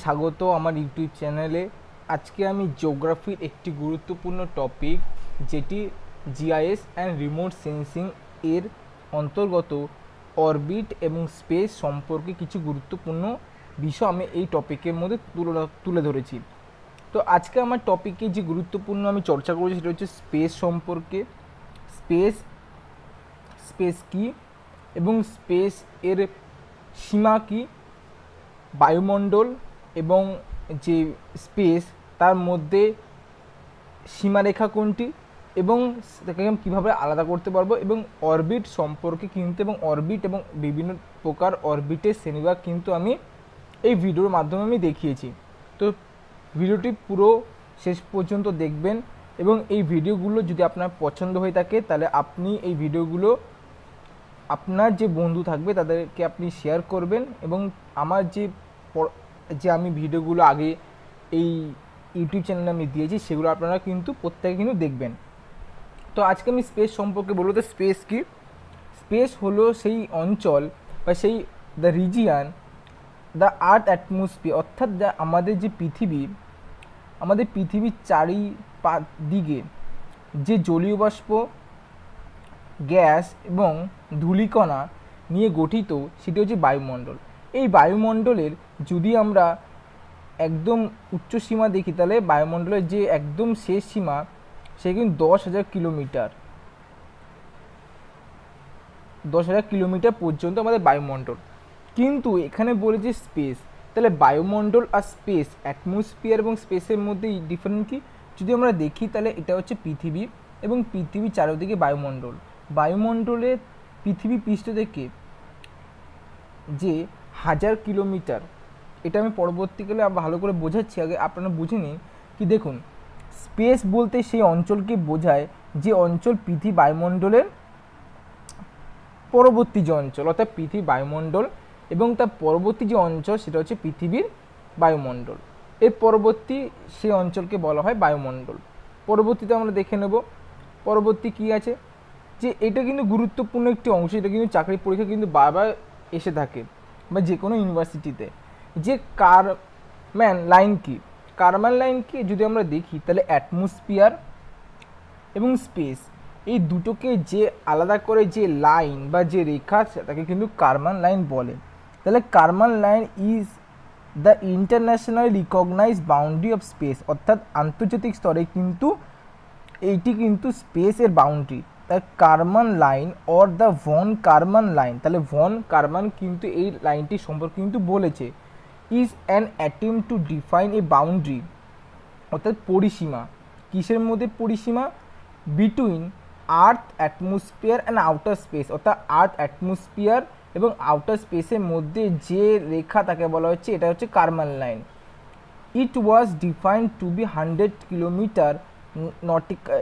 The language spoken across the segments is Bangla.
স্বাগত আমার ইউটিউব চ্যানেলে। আজকে আমি জিওগ্রাফির একটি গুরুত্বপূর্ণ টপিক, যেটি জিআইএস অ্যান্ড রিমোট সেন্সিং এর অন্তর্গত অরবিট এবং স্পেস সম্পর্কে কিছু গুরুত্বপূর্ণ বিষয় আমি এই টপিকের মধ্যে তুলে ধরেছি। তো আজকে আমার টপিকে যে গুরুত্বপূর্ণ আমি চর্চা করেছি সেটা হচ্ছে স্পেস সম্পর্কে। স্পেস স্পেস কী এবং স্পেস এর সীমা কী, বায়ুমণ্ডল এবং যে স্পেস তার মধ্যে সীমারেখা কোনটি এবং তাকে আমি কীভাবে আলাদা করতে পারবো, এবং অরবিট সম্পর্কে কিন্তু এবং অরবিট এবং বিভিন্ন প্রকার অরবিটের শ্রেণীভাগ কিন্তু আমি এই ভিডিওর মাধ্যমে আমি দেখিয়েছি। তো ভিডিওটি পুরো শেষ পর্যন্ত দেখবেন এবং এই ভিডিওগুলো যদি আপনার পছন্দ হয়ে থাকে তাহলে আপনি এই ভিডিওগুলো আপনার যে বন্ধু থাকবে তাদেরকে আপনি শেয়ার করবেন, এবং আমার যে আমি ভিডিওগুলো আগে এই ইউটিউব চ্যানেলে আমি দিয়েছি সেগুলো আপনারা কিন্তু প্রত্যেকে কিন্তু দেখবেন। তো আজকে আমি স্পেস সম্পর্কে বলবো। তো স্পেস কি? স্পেস হলো সেই অঞ্চল বা সেই the region the earth atmosphere, অর্থাৎ যা আমাদের যে পৃথিবীর চারিদিকে যে জলীয় বাষ্প, গ্যাস এবং ধূলিকণা নিয়ে গঠিত সেটি হচ্ছে বায়ুমণ্ডল। এই বায়ুমণ্ডলের যদি আমরা একদম উচ্চ সীমা দেখি তাহলে বায়ুমণ্ডলের যে একদম শেষ সীমা সে কিন্তু 10,000 কিলোমিটার পর্যন্ত আমাদের বায়ুমণ্ডল। কিন্তু এখানে বলেছে স্পেস, তাহলে বায়ুমণ্ডল আর স্পেস, অ্যাটমসফিয়ার এবং স্পেসের মধ্যে ডিফারেন্ট কি যদি আমরা দেখি তাহলে এটা হচ্ছে পৃথিবী, এবং পৃথিবীর চারিদিকে বায়ুমণ্ডল। বায়ুমণ্ডলে পৃথিবী পৃষ্ঠ থেকে যে 1000 কিলোমিটার, এটা আমি পরবর্তীকালে ভালো করে বোঝাচ্ছি, আগে আপনারা বুঝে নিন। কি দেখুন, স্পেস বলতে সেই অঞ্চলকে বোঝায় যে অঞ্চল পৃথিবী বায়ুমণ্ডলের পরবর্তী যে অঞ্চল, অর্থাৎ পৃথিবী বায়ুমণ্ডল এবং তার পরবর্তী যে অঞ্চল সেটা হচ্ছে পৃথিবীর বায়ুমণ্ডল। এর পরবর্তী সেই অঞ্চলকে বলা হয় বায়ুমণ্ডল। পরবর্তীতে আমরা দেখে নেব পরবর্তী কি আছে, যে এটা কিন্তু গুরুত্বপূর্ণ একটি অংশ। এটা কিন্তু চাকরির পরীক্ষা কিন্তু বারবার এসে থাকে বা যে কোনো ইউনিভার্সিটিতে, যে কারম্যান লাইন কি। কারম্যান লাইন কি যদি আমরা দেখি তাহলে অ্যাটমসফিয়ার এবং স্পেস এই দুটোকে যে আলাদা করে যে লাইন বা যে রেখা তাকে কিন্তু কারম্যান লাইন বলে। তাহলে Karman line is the international recognise boundary of space, অর্থাৎ আন্তর্জাতিক স্তরে কিন্তু এইটি কিন্তু স্পেসের বাউন্ডারি। তার Karman line or the von Karman line, তাহলে ভন কারম্যান কিন্তু এই লাইনটি সম্পর্কে কিন্তু বলেছে। Is an attempt to define a boundary, অর্থাৎ পরিসীমা। কিসের মধ্যে পরিসীমা? Between earth atmosphere and outer space, অর্থাৎ আর্থ অ্যাটমসফিয়ার এবং আউটার স্পেসের মধ্যে যে রেখা তাকে বলা হচ্ছে এটা হচ্ছে Karman line. It was defined to be 100 kilometre nautical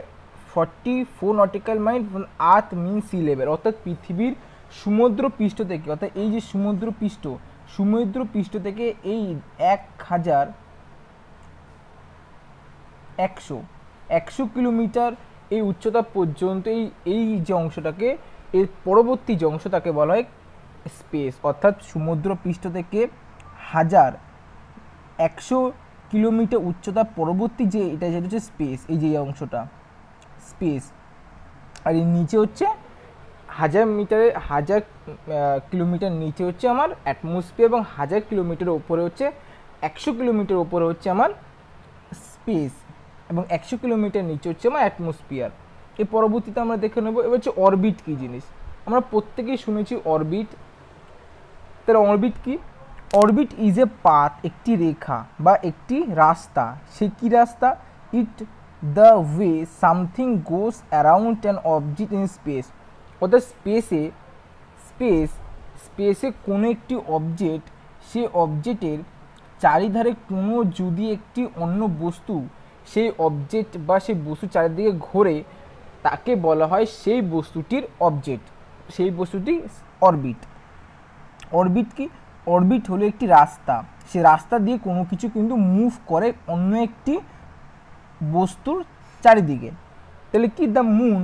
44 nautical mile from earth mean sea level, অর্থাৎ পৃথিবীর সমুদ্র পৃষ্ঠ থেকে, অর্থাৎ এই যে সমুদ্র পৃষ্ঠ থেকে এই 1,100 কিলোমিটার এই উচ্চতা পর্যন্ত এই যে অংশটাকে, এর পরবর্তী যে অংশ তাকে বলা হয় স্পেস, অর্থাৎ সমুদ্র পৃষ্ঠ থেকে 1,100 কিলোমিটার উচ্চতা পরবর্তী যে এটা যেটা হচ্ছে স্পেস, এই যে অংশটা স্পেস। আর এর নিচে হচ্ছে 1000 কিলোমিটার নিচে হচ্ছে আমার অ্যাটমসফিয়ার, এবং 1000 কিলোমিটার ওপরে হচ্ছে 100 কিলোমিটার ওপরে হচ্ছে আমার স্পেস, এবং 100 কিলোমিটার নিচে হচ্ছে আমার অ্যাটমসফিয়ার। এর পরবর্তীতে আমরা দেখে নেব এবার হচ্ছে অরবিট কী জিনিস। আমরা প্রত্যেকেই শুনেছি অরবিট। তাহলে অরবিট কি? অরবিট ইজ এ পাথ, একটি রেখা বা একটি রাস্তা। সে কী রাস্তা? It the way something goes around an object in space, অর্থাৎ স্পেসে কোনো একটি অবজেক্ট, সেই অবজেক্টের চারিধারে কোনো যদি একটি অন্য বস্তু সেই অবজেক্ট বা সেই বস্তুর চারিদিকে ঘোরে তাকে বলা হয় সেই বস্তুটির অবজেক্ট, সেই বস্তুটি অরবিট। অরবিট কি? অরবিট হলো একটি রাস্তা, সে রাস্তা দিয়ে কোনো কিছু কিন্তু মুভ করে অন্য একটি বস্তুর চারিদিকে। তাহলে কি? দ্য মুন,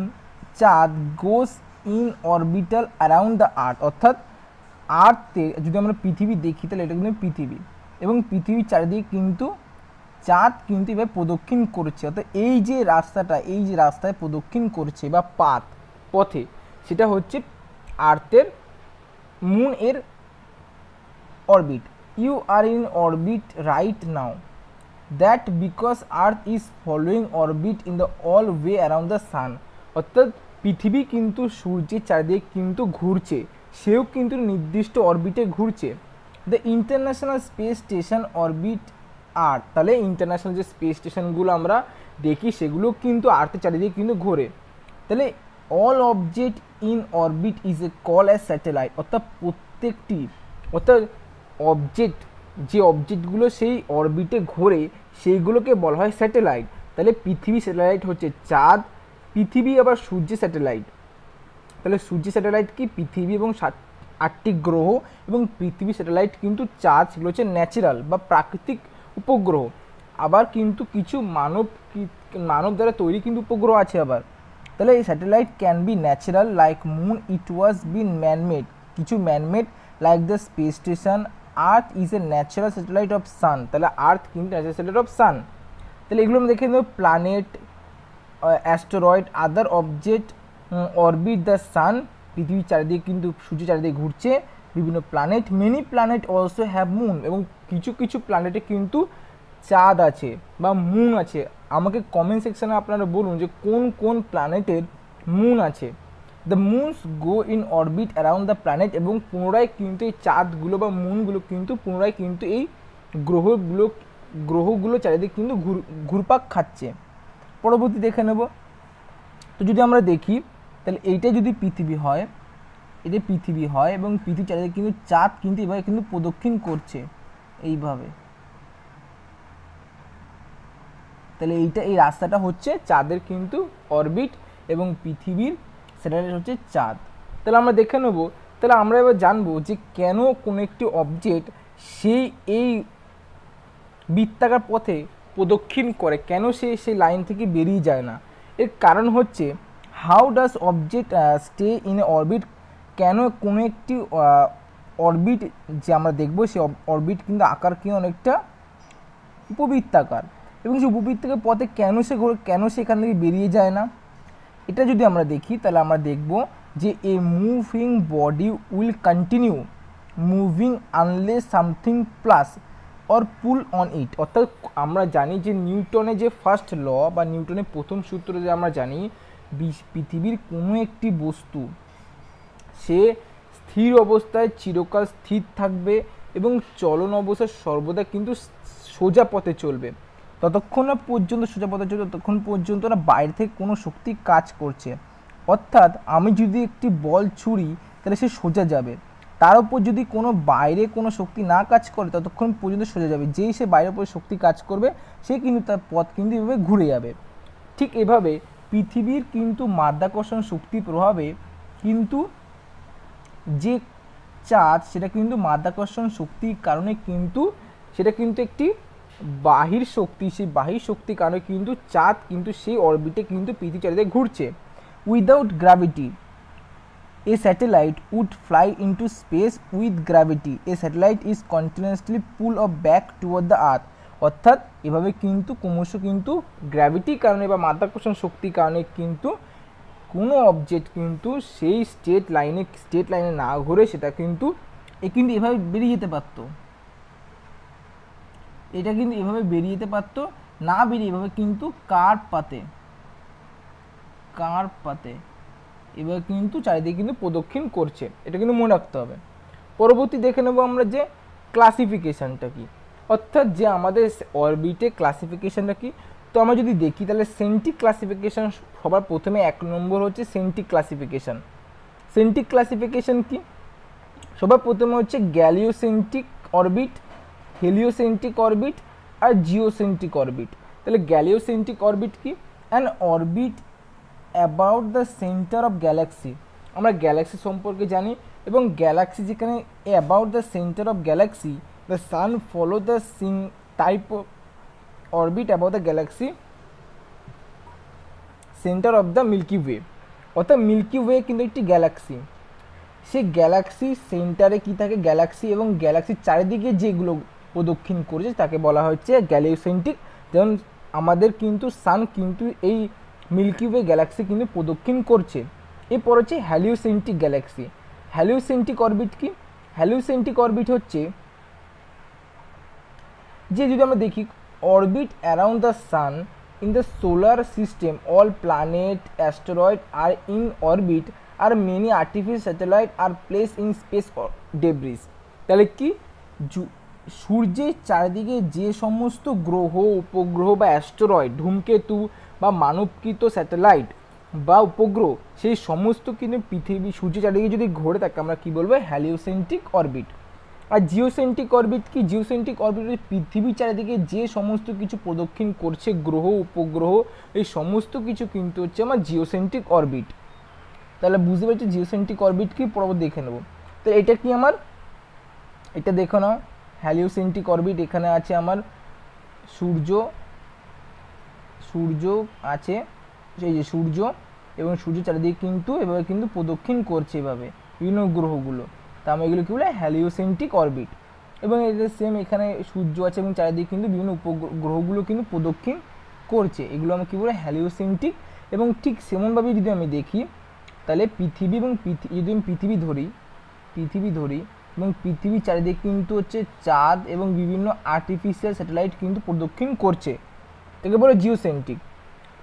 চাঁদ, goes in orbital around the earth, অর্থাৎ আর্থে যদি আমরা পৃথিবী দেখি তাহলে এটা কিন্তু পৃথিবী, এবং পৃথিবীর চারিদিকে কিন্তু চাঁদ কিন্তু এবার প্রদক্ষিণ করছে। অর্থাৎ এই যে রাস্তায় প্রদক্ষিণ করছে বা পথে, সেটা হচ্ছে আর্থের মুন এর orbit. You are in orbit right now, that because earth is following orbit in the all way around the sun. অর্থাৎ পৃথিবী কিন্তু সূর্যের চারিদিকে কিন্তু ঘুরছে, সেও কিন্তু নির্দিষ্ট অরবিটে ঘুরছে। The international space station orbit earth, তাহলে ইন্টারন্যাশনাল যে স্পেস স্টেশনগুলো আমরা দেখি সেগুলো কিন্তু আর্থের চারিদিকে কিন্তু ঘোরে। তাহলে all object in orbit is a call as satellite. অর্থাৎ যে অবজেক্টগুলো সেই অরবিটে ঘোরে সেইগুলোকে বলা হয় স্যাটেলাইট। তাহলে পৃথিবী স্যাটেলাইট হচ্ছে চাঁদ, পৃথিবী আবার সূর্যের স্যাটেলাইট। তাহলে সূর্যের স্যাটেলাইট কি পৃথিবী এবং 8টি গ্রহ, এবং পৃথিবী স্যাটেলাইট কিন্তু চাঁদ, সেগুলো হচ্ছে ন্যাচারাল বা প্রাকৃতিক উপগ্রহ। আবার কিন্তু কিছু মানব দ্বারা তৈরি কিন্তু উপগ্রহ আছে আবার। তাহলে এই satellite can be natural like moon, it was been manmade, কিছু manmade like the space station. Earth is a natural satellite of sun, তাহলে আর্থ কিন্তু ন্যাচারাল স্যাটেলাইট অফ সান। তাহলে এগুলো আমরা দেখে নেব, planet, asteroid, other object orbit the sun, পৃথিবীর চারিদিকে কিন্তু সূর্যের চারিদিকে ঘুরছে বিভিন্ন planet. Many planet also have moon, এবং কিছু কিছু প্ল্যানেটে কিন্তু চাঁদ আছে বা মুন আছে। আমাকে কমেন্ট সেকশানে আপনারা বলুন যে কোন কোন প্ল্যানেটের মুন আছে। The moons go in orbit around the planet, এবং পুনরায় কিন্তু এই চাঁদগুলো বা মুনগুলো কিন্তু পুনরায় কিন্তু এই গ্রহগুলো চারিদিকে কিন্তু ঘুরপাক খাচ্ছে। পরবর্তী দেখে নেব। তো যদি আমরা দেখি তাহলে এইটা যদি পৃথিবী হয়, এটা পৃথিবী হয় এবং পৃথিবীর চারিদিকে কিন্তু চাঁদ কিন্তু এভাবে কিন্তু প্রদক্ষিণ করছে এইভাবে। তাহলে এই রাস্তাটা হচ্ছে চাঁদের কিন্তু অরবিট, এবং পৃথিবীর স্যাটেলাইট হচ্ছে চাঁদ। তাহলে আমরা দেখে নেব। তাহলে আমরা এবার জানবো যে কেন কোনো একটি অবজেক্ট এই বৃত্তাকার পথে প্রদক্ষিণ করে, কেন সেই লাইন থেকে বেরিয়ে যায় না। এর কারণ হচ্ছে how does object stay in a orbit, কেন কোনো একটি অরবিট যে আমরা দেখব সেই অরবিট কিন্তু আকার কিন্তু অনেকটা উপবৃত্তাকার, এবং সেই উপবৃত্তাকার পথে কেন সে এখান থেকে বেরিয়ে যায় না। এটা যদি আমরা দেখি তাহলে আমরা দেখব যে a moving body will continue moving unless something pushes or pull on it. অর্থাৎ আমরা জানি যে নিউটনের যে ফার্স্ট ল বা নিউটনের প্রথম সূত্র যে আমরা জানি, পৃথিবীর কোনো একটি বস্তু সে স্থির অবস্থায় চিরকাল স্থির থাকবে এবং চলন অবস্থায় সর্বদা কিন্তু সোজা পথে চলবে। ততক্ষণ না পর্যন্ত সোজা পথে চলবে, ততক্ষণ পর্যন্ত না বাইরে থেকে কোনো শক্তি কাজ করছে। অর্থাৎ আমি যদি একটি বল ছুঁড়ি তাহলে সে সোজা যাবে, তার উপর যদি বাইরে কোনো শক্তি না কাজ করে ততক্ষণ পর্যন্ত সোজা যাবে। যেই সে বাইরের উপরে শক্তি কাজ করবে সে কিন্তু তার পথ কিন্তু এভাবে ঘুরে যাবে। ঠিক এভাবে পৃথিবীর কিন্তু মাধ্যাকর্ষণ শক্তির প্রভাবে কিন্তু যে চাঁদ সেটা কিন্তু মাধ্যাকর্ষণ শক্তির কারণে কিন্তু সেটা কিন্তু একটি বাহির শক্তি, সেই বাহির শক্তির কারণে কিন্তু চাঁদ কিন্তু সেই অরবিটে কিন্তু পৃথিবীর চারিদিকে ঘুরছে। Without gravity a satellite would fly into space with gravity. A satellite is continuously pulled back toward the earth. অর্থাৎ এভাবে কিন্তু ক্রমশ কিন্তু গ্র্যাভিটির কারণে বা মাধ্যাকর্ষণ শক্তির কারণে কিন্তু কোনো অবজেক্ট কিন্তু সেই স্ট্রেট লাইনে না ঘুরে সেটা কিন্তু এভাবে বেরিয়ে যেতে পারতো। এটা কিন্তু এভাবে বেরিয়ে যেতে পারতো, না বেরিয়ে এভাবে কিন্তু কার্ভ পাতে এবার কিন্তু চারিদিকে কিন্তু প্রদক্ষিণ করছে। এটা কিন্তু মনে রাখতে হবে। পরবর্তী দেখে নেব আমরা যে ক্লাসিফিকেশানটা কি, অর্থাৎ যে আমাদের অরবিটে ক্লাসিফিকেশানটা কি। তো আমরা যদি দেখি তাহলে সেন্ট্রিক ক্লাসিফিকেশান সবার প্রথমে 1 নম্বর হচ্ছে সেন্ট্রিক ক্লাসিফিকেশান। সেন্ট্রিক ক্লাসিফিকেশান কি? সবার প্রথমে হচ্ছে গ্যালিওসেন্ট্রিক অরবিট, হেলিওসেন্ট্রিক অরবিট আর জিওসেন্ট্রিক অরবিট। তাহলে গ্যালিওসেন্ট্রিক অরবিট কি? An orbit about the centre of galaxy. আমরা গ্যালাক্সি সম্পর্কে জানি, এবং গ্যালাক্সি যেখানে about the centre of galaxy, the sun follow the type of orbit about the galaxy centre of the Milky Way. অর্থাৎ মিল্কি ওয়ে কিন্তু একটি গ্যালাক্সি, সেই গ্যালাক্সি সেন্টারে কি থাকে গ্যালাক্সি, এবং গ্যালাক্সির চারিদিকে যেগুলো প্রদক্ষিণ করছে তাকে বলা হচ্ছে গ্যালিওসেন্ট্রিক। যেমন আমাদের কিন্তু সান কিন্তু এই মিল্কি ওয়ে গ্যালাক্সি কিন্তু প্রদক্ষিণ করছে। এরপর হচ্ছে হ্যালিওসেন্ট্রিক গ্যালাক্সি। হ্যালিওসেন্ট্রিক অরবিট কি? হ্যালিওসেন্ট্রিক অরবিট হচ্ছে যে যদি আমরা দেখি orbit around the San in the solar system all planet asteroid are in orbit আর many artificial satellite are placed in space debris। তাহলে কি সূর্যের চারিদিকে যে সমস্ত গ্রহ উপগ্রহ বা অ্যাস্টেরয়েড ধূমকেতু বা মানবকৃত স্যাটেলাইট বা উপগ্রহ সেই সমস্ত কিন্তু পৃথিবী সূর্যের চারিদিকে যদি ঘোরে থাকে আমরা কি বলবো? হ্যালিওসেন্ট্রিক অরবিট। আর জিওসেন্ট্রিক অরবিট কি? জিওসেন্ট্রিক অরবিট পৃথিবীর চারিদিকে যে সমস্ত কিছু প্রদক্ষিণ করছে গ্রহ উপগ্রহ এই সমস্ত কিছু কিন্তু হচ্ছে আমার জিওসেন্ট্রিক অরবিট। তাহলে বুঝতে পারছি জিওসেন্ট্রিক অরবিট কি? পরবর্তী দেখে নেব। তো এটা কি আমার, এটা দেখো না হ্যালিওসেন্ট্রিক অরবিট। এখানে আছে আমার সূর্য আছে, এই যে সূর্য এবং সূর্য চারিদিকে কিন্তু এভাবে কিন্তু প্রদক্ষিণ করছে এভাবে বিভিন্ন গ্রহগুলো। তা আমরা এগুলো কী বলে? হ্যালিওসেন্ট্রিক অরবিট। এবং এটা সেম এখানে সূর্য আছে এবং চারিদিকে কিন্তু বিভিন্ন উপগ্রহগুলো কিন্তু প্রদক্ষিণ করছে, এগুলো আমরা কী বলে? হ্যালিওসেন্ট্রিক। এবং ঠিক সেমনভাবে যদি আমি দেখি তাহলে পৃথিবী এবং যদি আমি পৃথিবী ধরি এবং পৃথিবীর চারিদিকে কিন্তু হচ্ছে চাঁদ এবং বিভিন্ন আর্টিফিশিয়াল স্যাটেলাইট কিন্তু প্রদক্ষিণ করছে, একে বলে জিওসেন্ট্রিক।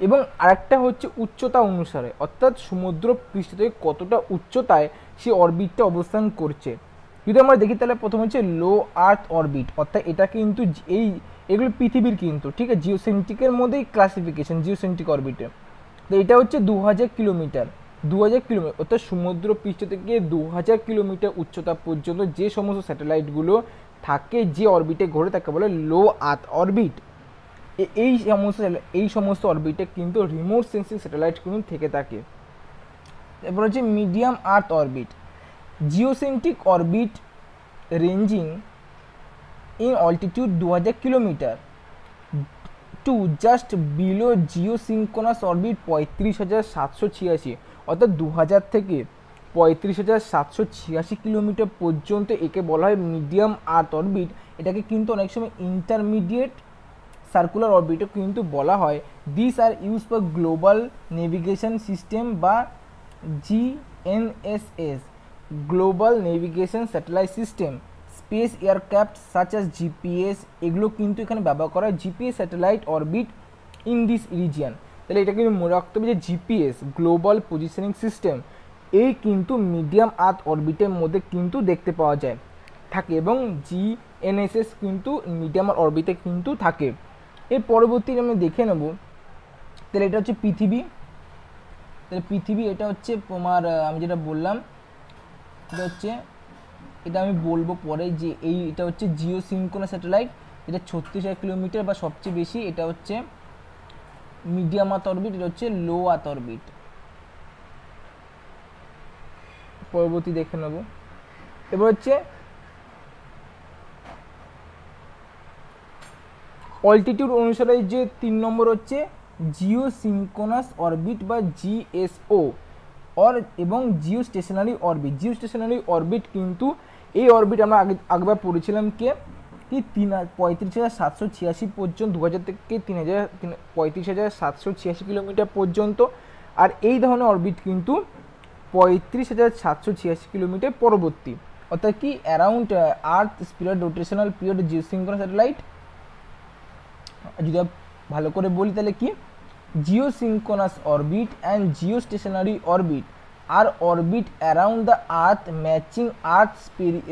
এবং আরেকটা হচ্ছে উচ্চতা অনুসারে, অর্থাৎ সমুদ্র পৃষ্ঠ থেকে কতটা উচ্চতায় সে অরবিটটা অবস্থান করছে। যদি আমরা দেখি তাহলে প্রথম হচ্ছে লো আর্থ অরবিট, অর্থাৎ এটা কিন্তু এগুলো পৃথিবীর কিন্তু ঠিক আছে জিওসেন্ট্রিকের মধ্যেই ক্লাসিফিকেশন জিওসেন্ট্রিক অরবিটে। তো এটা হচ্ছে 2000 কিলোমিটার অর্থাৎ সমুদ্র পৃষ্ঠ থেকে 2000 কিলোমিটার উচ্চতা পর্যন্ত যে সমস্ত স্যাটেলাইটগুলো থাকে যে অরবিটে ঘোরে তাকে বলে লো আর্থ অরবিট। এই সমস্ত অরবিটে কিন্তু রিমোট সেন্সিং স্যাটেলাইট কিন্তু থেকে থাকে। এরপর হচ্ছে medium earth orbit. Geocentric orbit ranging in altitude 2000 kilometre to just below geosynchronous orbit 35,786, অর্থাৎ 2000 থেকে 35,786 কিলোমিটার পর্যন্ত একে বলা হয় মিডিয়াম আর্থ অরবিট। এটাকে কিন্তু অনেক সময় ইন্টারমিডিয়েট সার্কুলার অরবিটও কিন্তু বলা হয়। This are use for global navigation system বা GNSS, global navigation satellite system, space aircraft such as GPS, এগুলো কিন্তু এখানে ব্যবহার করা হয়। GPS satellite orbit in this region. তাহলে এটা কিন্তু মনে রাখতে হবে যে GPS গ্লোবাল পজিশনিং সিস্টেম এই কিন্তু মিডিয়াম আর্থ অরবিটের মধ্যে কিন্তু দেখতে পাওয়া যায় থাকে এবং GNSS কিন্তু মিডিয়াম অরবিটে কিন্তু থাকে। এর পরবর্তী আমি দেখে নেব তাহলে এটা হচ্ছে পৃথিবী। তাহলে পৃথিবী এটা হচ্ছে তোমার আমি যেটা বললাম এটা আমি বলবো পরে যে এটা হচ্ছে জিওসিনক্রোনাস স্যাটেলাইট, এটা 36,000 কিলোমিটার বা সবচেয়ে বেশি। এটা হচ্ছে মিডিয়াম আর্থ অরবিট, এটা হচ্ছে লো আর্থ অরবিট। পরবর্তী দেখে নেব। এবার হচ্ছে অল্টিটিউড অনুসারে যে 3 নম্বর হচ্ছে জিওসিনক্রোনাস অরবিট বা GSO এবং geostationary orbit. Geostationary orbit কিন্তু এই অরবিট আমরা আগেবার পড়েছিলাম কি 35,786 পর্যন্ত, 2000 থেকে 35,786 কিলোমিটার পর্যন্ত। আর এই ধরনের অরবিট কিন্তু 35,786 কিলোমিটার পরবর্তী, অর্থাৎ কি অ্যারাউন্ড আর্থ স্পিরিয়ড রোটেশনাল পিরিয়ড জিওসিনক্রোনাস স্যাটেলাইট। যদি ভালো করে বলি তাহলে কি geosynchronous orbit and geostationary orbit are orbit around the earth matching earth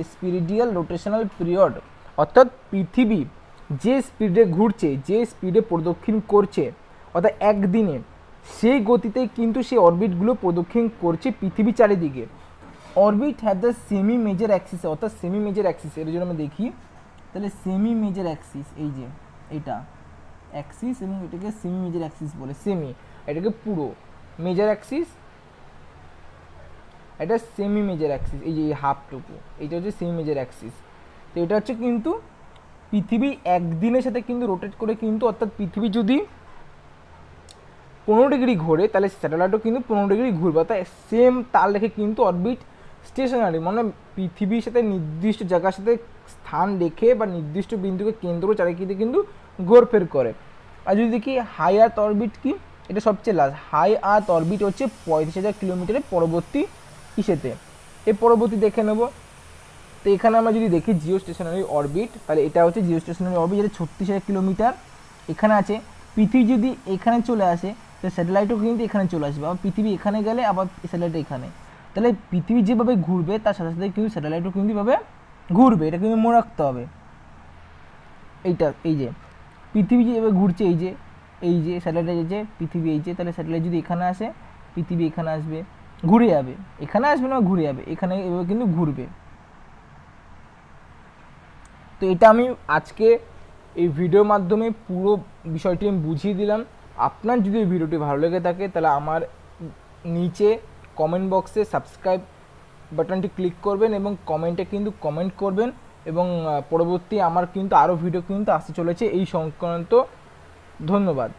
spheroidal rotational period, অর্থাৎ পৃথিবী যে স্পিডে ঘুরছে যে স্পিডে প্রদক্ষিণ করছে অর্থাৎ একদিনে সেই গতিতে কিন্তু সেই অরবিটগুলো প্রদক্ষিণ করছে পৃথিবী চারিদিকে। Orbit have the semi major Axis, অর্থাৎ সেমি মেজর অ্যাক্সিস এর জন্য আমরা দেখি তাহলে সেমি মেজর অ্যাক্সিস এই যে এটা অ্যাক্সিস এবং এটাকে সেমি মেজর অ্যাক্সিস বলে। সেমি এটাকে পুরো মেজর অ্যাক্সিস, এটা সেমি মেজর অ্যাক্সিস, এই যে হাফটুকু এইটা হচ্ছে সেমি মেজর অ্যাক্সিস। তো এটা হচ্ছে কিন্তু পৃথিবী একদিনের সাথে কিন্তু রোটেট করে কিন্তু, অর্থাৎ পৃথিবী যদি 15 ডিগ্রি ঘোরে তাহলে স্যাটেলাইটও কিন্তু 15 ডিগ্রি ঘুরবে, অর্থাৎ সেম তার লেখে কিন্তু অরবিট স্টেশনারি, মানে পৃথিবীর সাথে নির্দিষ্ট জায়গার সাথে স্থান রেখে বা নির্দিষ্ট বিন্দুকে কেন্দ্র চারিদিকে কিন্তু ঘোরফের করে। আর যদি দেখি হাই আর্থ অরবিট কি, এটা সবচেয়ে লাস্ট। হাই আর্থ অরবিট হচ্ছে 35,000 কিলোমিটারের পরবর্তী ইসেতে। এর পরবর্তী দেখে নেব। তো এখানে আমরা যদি দেখি জিও স্টেশনারি অরবিট, তাহলে এটা হচ্ছে জিও স্টেশনারি অরবিট, যেটা 36,000 কিলোমিটার এখানে আছে। পৃথিবী যদি এখানে চলে আসে, তো স্যাটেলাইটও কিন্তু এখানে চলে আসবে, আবার পৃথিবী এখানে গেলে আবার স্যাটেলাইট এখানে। তাহলে পৃথিবী যেভাবে ঘুরবে তার সাথে সাথে কিন্তু স্যাটেলাইটও কিন্তু এভাবে ঘুরবে, এটা কিন্তু মনে রাখতে হবে। এইটা এই যে পৃথিবী যেভাবে ঘুরছে, এই যে স্যাটেলাইট, এই যে পৃথিবী, এই যে, তাহলে স্যাটেলাইট যদি এখানে আসে, পৃথিবী এখানে আসবে, ঘুরে যাবে, এখানে আসবে না, ঘুরে যাবে, এখানে এভাবে কিন্তু ঘুরবে। তো এটা আমি আজকে এই ভিডিওর মাধ্যমে পুরো বিষয়টি আমি বুঝিয়ে দিলাম। আপনার যদি এই ভিডিওটি ভালো লেগে থাকে তাহলে আমার নিচে কমেন্ট বক্সে সাবস্ক্রাইব বাটনটি ক্লিক করবেন এবং কমেন্টে কিন্তু কমেন্ট করবেন, এবং পরবর্তী আমার কিন্তু আরও ভিডিও কিন্তু আসতে চলেছে এই সংক্রান্ত। ধন্যবাদ।